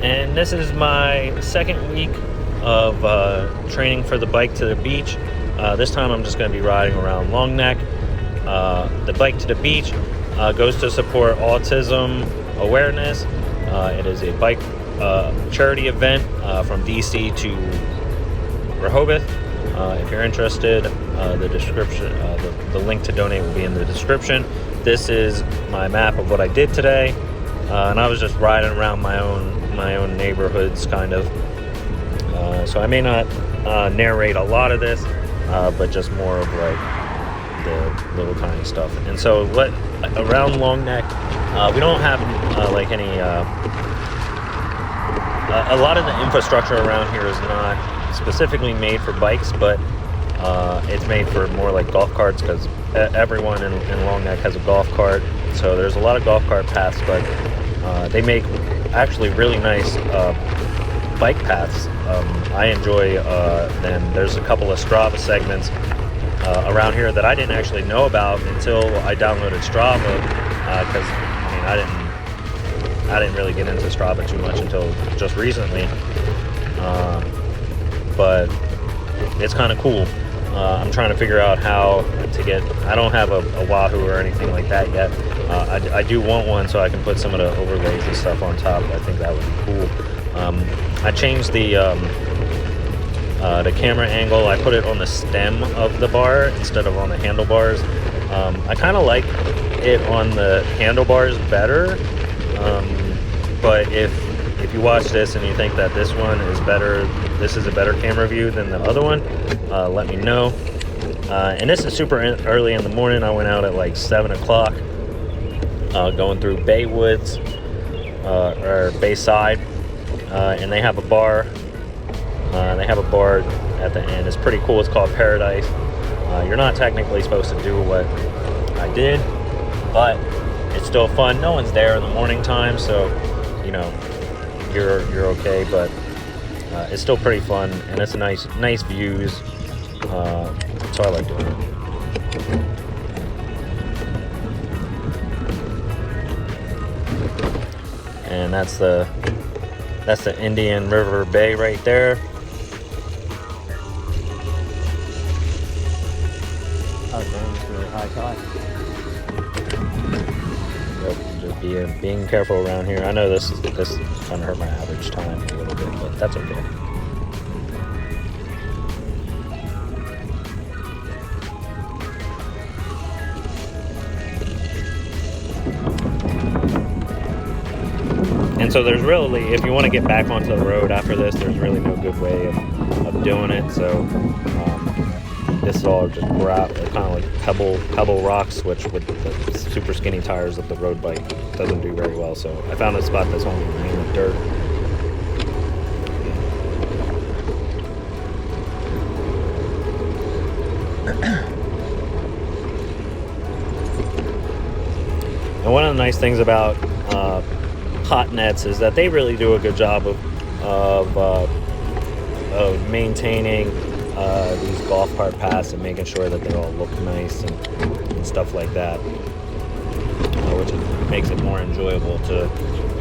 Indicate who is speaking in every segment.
Speaker 1: and this is my second week of training for the bike to the beach. This time I'm just going to be riding around Longneck. The bike to the beach goes to support autism awareness. It is a bike charity event from DC to Rehoboth. If you're interested, the description, the link to donate will be in the description. This is my map of what I did today, and I was just riding around my own neighborhoods, kind of. So I may not narrate a lot of this, but just more of like the little tiny stuff. And so what around Longneck, we don't have like any. A lot of the infrastructure around here is not specifically made for bikes, but it's made for more like golf carts, because everyone in Longneck has a golf cart. So there's a lot of golf cart paths, but they make actually really nice bike paths. I enjoy them. There's a couple of Strava segments around here that I didn't actually know about until I downloaded Strava, because I didn't really get into Strava too much until just recently, but it's kind of cool. I'm trying to figure out how to get. I don't have a Wahoo or anything like that yet. I do want one so I can put some of the overlays and stuff on top. I think that would be cool. I changed the camera angle. I put it on the stem of the bar instead of on the handlebars. I kind of like it on the handlebars better. But if you watch this and you think that this one is better, this is a better camera view than the other one, let me know. And this is super early in the morning. I went out at like 7 o'clock, going through Baywoods, or Bayside, and they have a bar. They have a bar at the end. It's pretty cool. It's called Paradise. You're not technically supposed to do what I did, but it's still fun. No one's there in the morning time, so you know you're okay. But it's still pretty fun, and it's a nice views. So I like doing it. And that's the Indian River Bay right there.
Speaker 2: Oh, damn, it's really high tide.
Speaker 1: Just being careful around here. I know this kind of hurt my average time a little bit, but that's okay. And so there's really, if you want to get back onto the road after this, there's really no good way of doing it. So this is all just kind of like pebble rocks, which with the super skinny tires of the road bike doesn't do very well. So I found a spot that's only mainly dirt. And one of the nice things about Hot Nets is that they really do a good job of maintaining these golf cart paths and making sure that they all look nice and stuff like that, which makes it more enjoyable to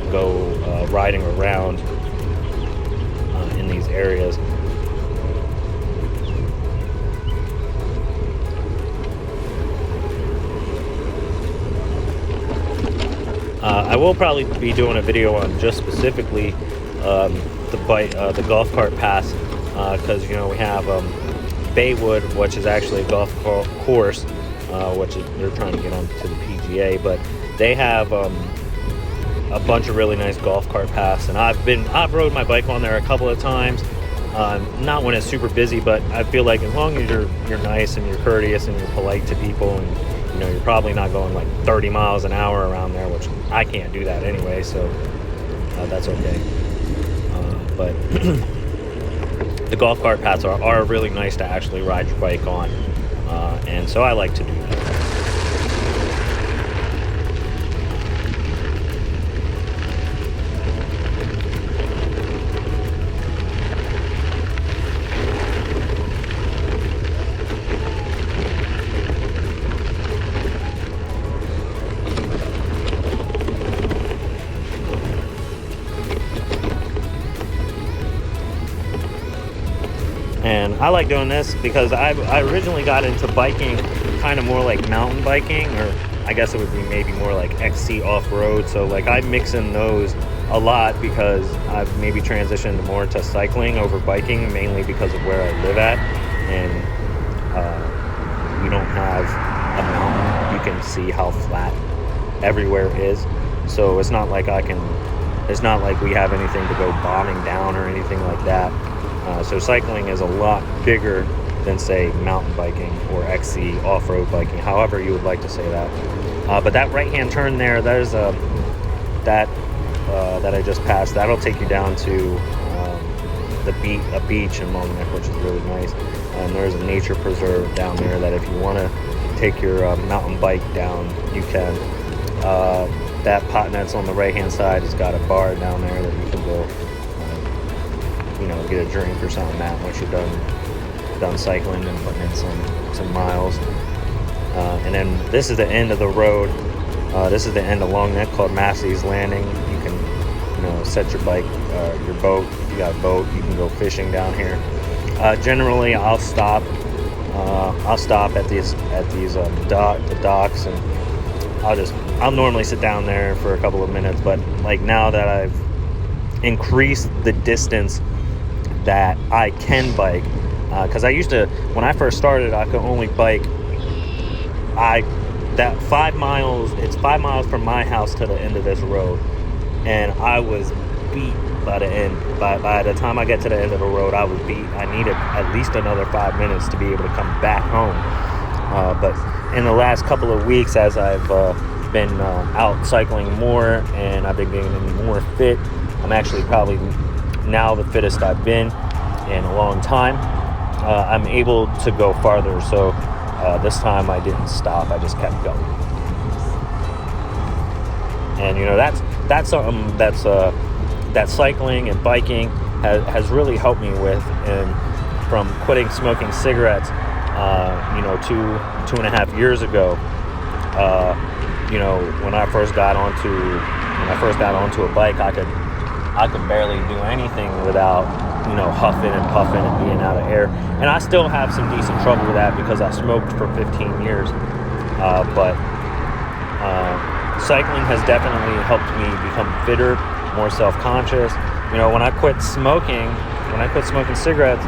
Speaker 1: go riding around in these areas. I will probably be doing a video on just specifically the golf cart pass, because you know we have Baywood, which is actually a golf course, which they're trying to get onto the PGA, but they have a bunch of really nice golf cart paths, and I've rode my bike on there a couple of times. Not when it's super busy, but I feel like as long as you're nice and you're courteous and you're polite to people, and you know you're probably not going like 30 miles an hour around there, which I can't do that anyway, so that's okay. But the golf cart paths are really nice to actually ride your bike on, and so I like to do that. And I like doing this because I originally got into biking kind of more like mountain biking, or I guess it would be maybe more like XC off-road. So like I mix in those a lot because I've maybe transitioned more to cycling over biking, mainly because of where I live at. And we don't have a mountain. You can see how flat everywhere is. So it's not like we have anything to go bombing down or anything like that. So cycling is a lot bigger than, say, mountain biking or XC off-road biking, however you would like to say that. But that right-hand turn there, there's that I just passed. That'll take you down to a beach in Longneck, which is really nice. And there's a nature preserve down there that if you want to take your mountain bike down, you can. That pot that's on the right-hand side has got a bar down there that you can go, get a drink or something at once you're done cycling and putting in some miles. And then this is the end of the road. This is the end of Longneck, called Massey's Landing. You can, set your bike, your boat. If you got a boat, you can go fishing down here. Generally, I'll stop at the docks, and I'll normally sit down there for a couple of minutes. But like now that I've increased the distance that I can bike, because I used to, when I first started, I could only bike that 5 miles. It's 5 miles from my house to the end of this road, and I was beat by the end. By the time I get to the end of the road, I was beat. I needed at least another 5 minutes to be able to come back home. But in the last couple of weeks, as I've been out cycling more and I've been getting more fit, I'm actually probably now the fittest I've been in a long time. I'm able to go farther, so this time I didn't stop. I just kept going. And that's something that cycling and biking has really helped me with, and from quitting smoking cigarettes 2.5 years ago. When I first got onto a bike, I could barely do anything without huffing and puffing and being out of air. And I still have some decent trouble with that because I smoked for 15 years. But cycling has definitely helped me become fitter, more self-conscious. When I quit smoking cigarettes,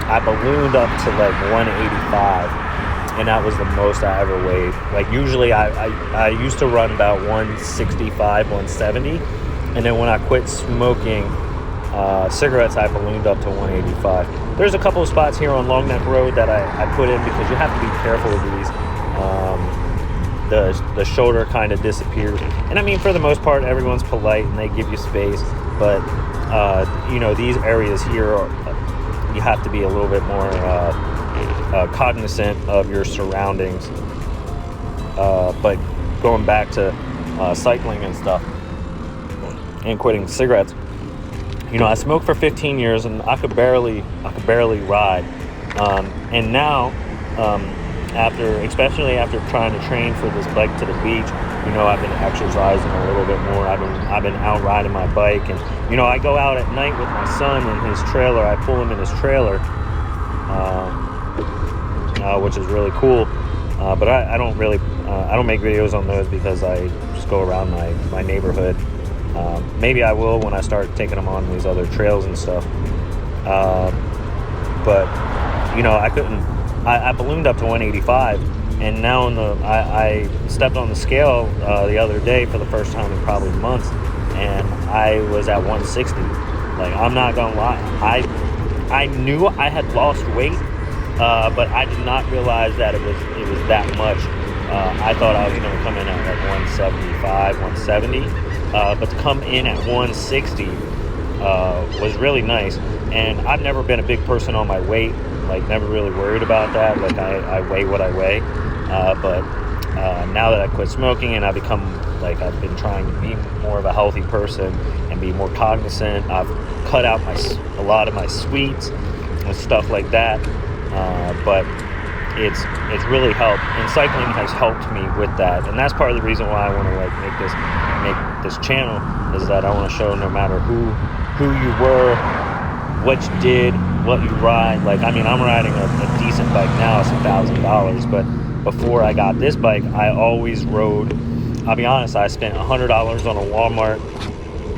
Speaker 1: I ballooned up to like 185, and that was the most I ever weighed. Like usually I used to run about 165, 170, and then when I quit smoking cigarettes, I ballooned up to 185. There's a couple of spots here on Longneck Road that I put in because you have to be careful with these. The shoulder kind of disappears, and I mean, for the most part, everyone's polite and they give you space, but these areas here you have to be a little bit more cognizant of your surroundings. But going back to cycling and stuff and quitting cigarettes, I smoked for 15 years and I could barely ride. And now, especially after trying to train for this bike to the beach, I've been exercising a little bit more. I've been out riding my bike, and I go out at night with my son in his trailer. I pull him in his trailer, which is really cool. But I don't make videos on those because I just go around my neighborhood. Maybe I will when I start taking them on these other trails and stuff. But I couldn't. I ballooned up to 185, and now I stepped on the scale the other day for the first time in probably months, and I was at 160. Like, I'm not gonna lie, I knew I had lost weight, but I did not realize that it was that much. I thought I was gonna come in at like 175, 170, but to come in at 160 was really nice. And I've never been a big person on my weight. Like, never really worried about that. Like, I weigh what I weigh. But now that I quit smoking and I've been trying to be more of a healthy person and be more cognizant, I've cut out a lot of my sweets and stuff like that. But it's really helped, and cycling has helped me with that. And that's part of the reason why I want to make this channel, is that I want to show no matter who you were, what you did, what you ride. Like, I mean, I'm riding a decent bike now. It's $1,000, but before I got this bike, I always rode. I'll be honest, I spent $100 on a Walmart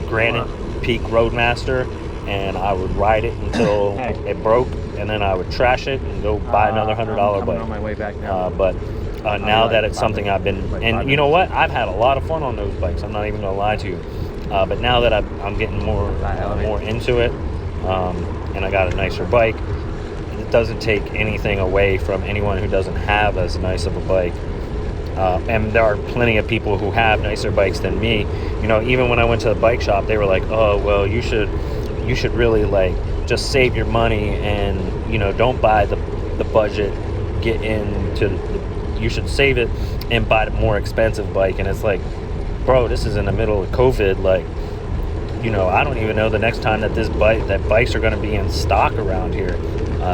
Speaker 1: Granite Peak Roadmaster, and I would ride it until it broke, and then I would trash it and go buy another $100 bike.
Speaker 2: On my way back now.
Speaker 1: But now that it's something I've been, and you know what, I've had a lot of fun on those bikes. I'm not even gonna lie to you. But now that I'm getting more into it, and I got a nicer bike, it doesn't take anything away from anyone who doesn't have as nice of a bike. And there are plenty of people who have nicer bikes than me. You know, even when I went to the bike shop, they were like, "Oh, well, you should really like just save your money and, you know, don't buy the budget. Get into you should save it and buy the more expensive bike." And it's like, bro, this is in the middle of COVID. Like, you know, I don't even know the next time that bikes are going to be in stock around here.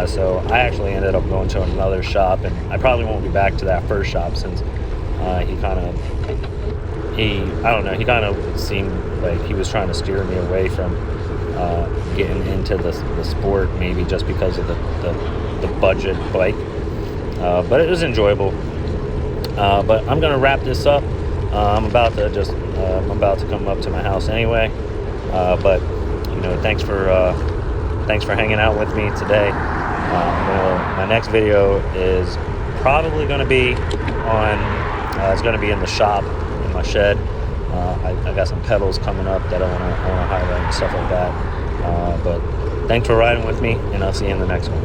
Speaker 1: So I actually ended up going to another shop, and I probably won't be back to that first shop since I don't know, he kind of seemed like he was trying to steer me away from getting into the sport, maybe just because of the budget bike. But it was enjoyable. But I'm gonna wrap this up. I'm about to come up to my house anyway. But you know, thanks for hanging out with me today. My next video is probably going to be on. It's going to be in the shop, in my shed. I got some pedals coming up that I want to highlight and stuff like that. But thanks for riding with me, and I'll see you in the next one.